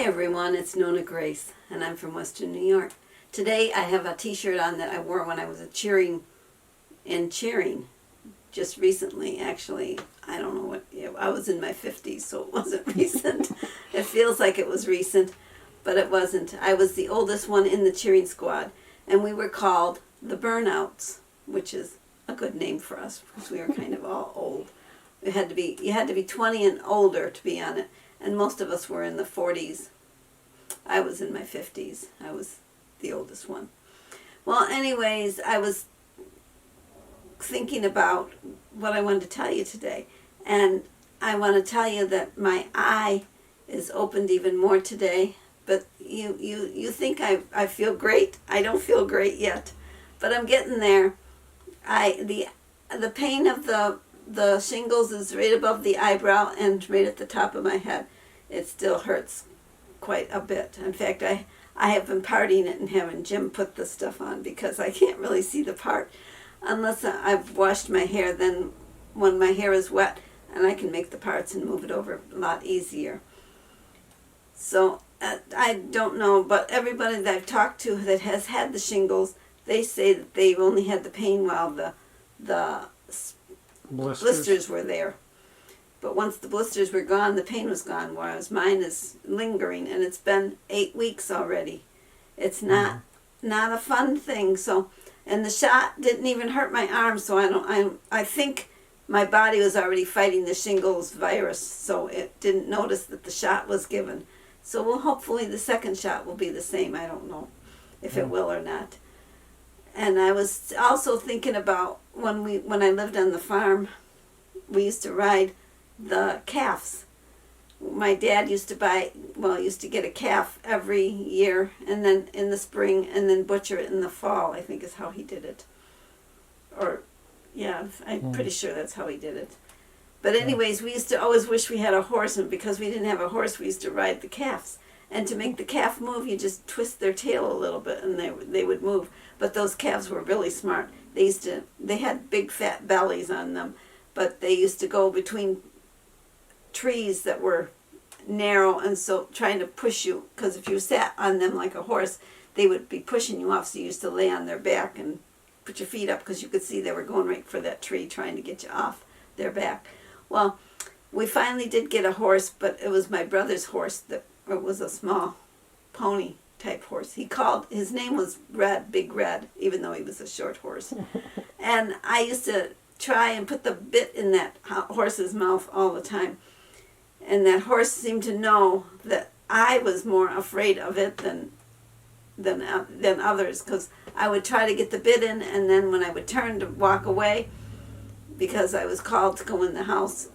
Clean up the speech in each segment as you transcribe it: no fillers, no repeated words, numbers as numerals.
everyone, it's NonnaGrace, and I'm from Western New York. Today I have a t-shirt on that I wore when I was cheering just recently, actually. I don't know what, I was in my 50s, so it wasn't recent. It feels like it was recent, but it wasn't. I was the oldest one in the cheering squad, and we were called the Burnouts, which is a good name for us because we were kind of all old. You had to be 20 and older to be on it, and most of us were in the 40s. I was in my 50s. I was the oldest one. Well, anyways, I was thinking about what I wanted to tell you today, and I want to tell you that my eye is opened even more today. But you think I feel great? I don't feel great yet, but I'm getting there. The pain of the shingles is right above the eyebrow and right at the top of my head. It still hurts quite a bit. In fact, I have been partying it and having Jim put the stuff on because I can't really see the part unless I've washed my hair. Then when my hair is wet, and I can make the parts and move it over a lot easier. So I don't know, but everybody that I've talked to that has had the shingles, they say that they've only had the pain while the blisters were there. But once the blisters were gone, the pain was gone, whereas mine is lingering, and it's been 8 weeks already. It's not a fun thing. So, and the shot didn't even hurt my arm, so I think my body was already fighting the shingles virus, so it didn't notice that the shot was given. So hopefully the second shot will be the same. I don't know if it will or not. And I was also thinking about when I lived on the farm, we used to ride the calves. My dad used to get a calf every year, and then in the spring, and then butcher it in the fall, I think is how he did it. Or, yeah, I'm pretty sure that's how he did it. But anyways, we used to always wish we had a horse, and because we didn't have a horse, we used to ride the calves. And to make the calf move, you just twist their tail a little bit, and they would move. But those calves were really smart. They had big fat bellies on them, but they used to go between trees that were narrow, and so trying to push you, because if you sat on them like a horse, they would be pushing you off, so you used to lay on their back and put your feet up because you could see they were going right for that tree, trying to get you off their back. Well, we finally did get a horse, but it was my brother's horse it was a small pony type horse. His name was Red, Big Red, even though he was a short horse. And I used to try and put the bit in that horse's mouth all the time. And that horse seemed to know that I was more afraid of it than others, because I would try to get the bit in, and then when I would turn to walk away, because I was called to go in the house,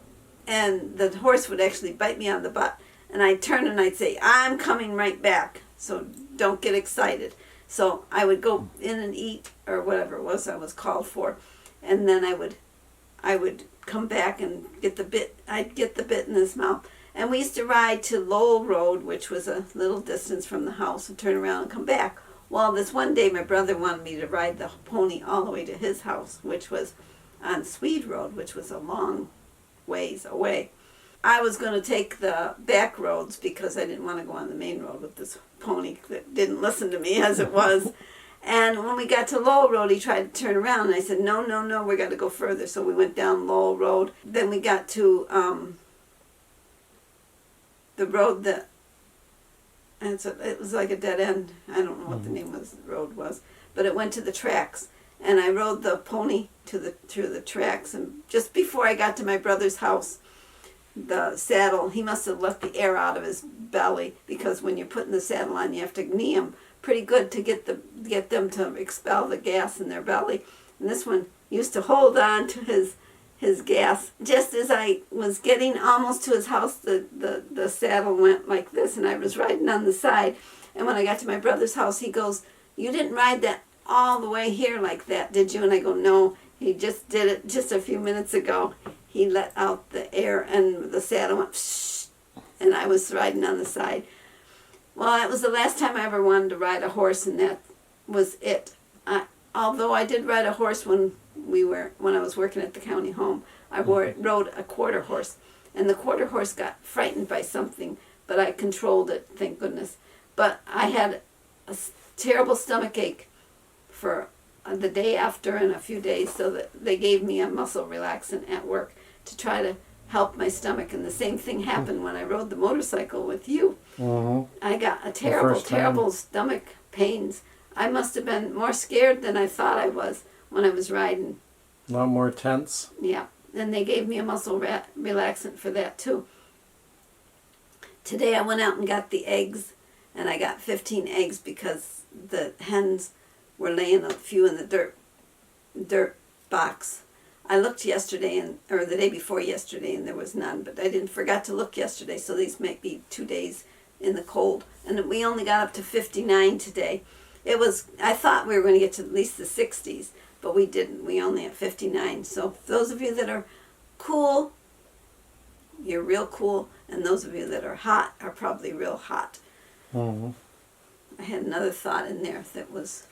and the horse would actually bite me on the butt, and I'd turn and I'd say, "I'm coming right back, so don't get excited." So I would go in and eat, or whatever it was I was called for, and then I would come back and get the bit. I'd get the bit in his mouth. And we used to ride to Lowell Road, which was a little distance from the house, and turn around and come back. Well, this one day my brother wanted me to ride the pony all the way to his house, which was on Swede Road, which was a long ways away. I was going to take the back roads because I didn't want to go on the main road with this pony that didn't listen to me as it was. And when we got to Lowell Road, he tried to turn around, and I said, no, we got to go further. So we went down Lowell Road. Then we got to the road it was like a dead end. I don't know what the name of the road was, but it went to the tracks. And I rode the pony through the tracks, and just before I got to my brother's house, the saddle, he must have let the air out of his belly, because when you're putting the saddle on, you have to knee him pretty good to get them to expel the gas in their belly. And this one used to hold on to his gas. Just as I was getting almost to his house, the saddle went like this, and I was riding on the side. And when I got to my brother's house, he goes, "You didn't ride that all the way here like that, did you?" And I go, "No, he just did it just a few minutes ago." He let out the air, and the saddle went, psh, and I was riding on the side. Well, that was the last time I ever wanted to ride a horse, and that was it. Although I did ride a horse when I was working at the county home, I rode a quarter horse, and the quarter horse got frightened by something, but I controlled it, thank goodness. But I had a terrible stomach ache for the day after and a few days, so that they gave me a muscle relaxant at work to try to help my stomach. And the same thing happened when I rode the motorcycle with you. I got a terrible stomach pains. I must have been more scared than I thought I was when I was riding. A lot more tense. Yeah, and they gave me a muscle relaxant for that too. Today I went out and got the eggs, and I got 15 eggs because the hens were laying a few in the dirt box. I looked yesterday, or the day before yesterday, and there was none, but I didn't forget to look yesterday, so these might be 2 days in the cold. And we only got up to 59 today. I thought we were going to get to at least the 60s, but we didn't. We only at 59. So those of you that are cool, you're real cool, and those of you that are hot are probably real hot. I had another thought in there that was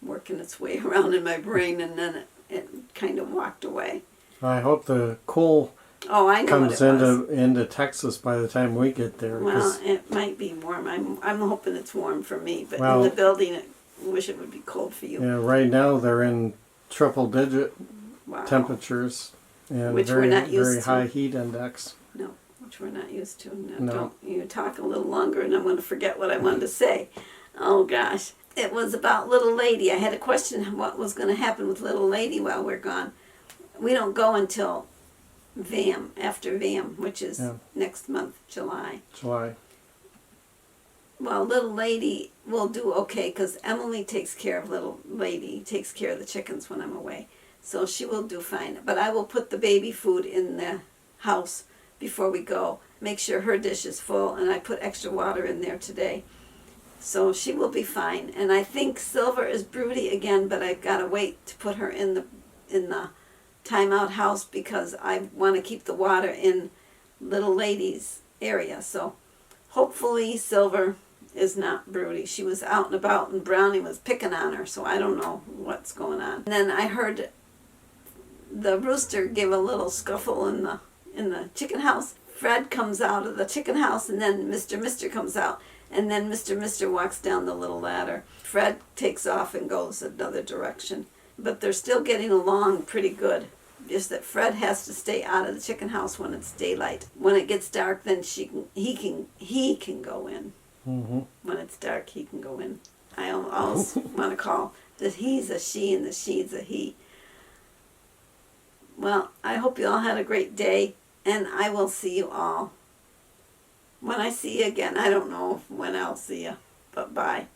working its way around in my brain, and then it kind of walked away. I hope the cool comes into Texas by the time we get there. Well, it might be warm. I'm hoping it's warm for me, but in the building, I wish it would be cold for you. Yeah, right now they're in triple-digit temperatures and which we're not used very high heat index. No, which we're not used to. No. Don't you talk a little longer, and I'm going to forget what I wanted to say. Oh gosh. It was about Little Lady. I had a question what was going to happen with Little Lady while we're gone. We don't go until after VAM, which is next month, July. Well, Little Lady will do okay because Emily takes care of Little Lady, takes care of the chickens when I'm away. So she will do fine. But I will put the baby food in the house before we go. Make sure her dish is full, and I put extra water in there today. So she will be fine. And I think Silver is broody again, but I've got to wait to put her in the timeout house because I want to keep the water in Little Lady's area. So hopefully Silver is not broody. She was out and about, and Brownie was picking on her, so I don't know what's going on. And then I heard the rooster give a little scuffle in the chicken house. Fred comes out of the chicken house, and then Mr. comes out. And then Mr. walks down the little ladder. Fred takes off and goes another direction. But they're still getting along pretty good. Just that Fred has to stay out of the chicken house when it's daylight. When it gets dark, then he can go in. When it's dark, he can go in. I always want to call that he's a she and the she's a he. Well, I hope you all had a great day, and I will see you all when I see you again. I don't know when I'll see you, but bye.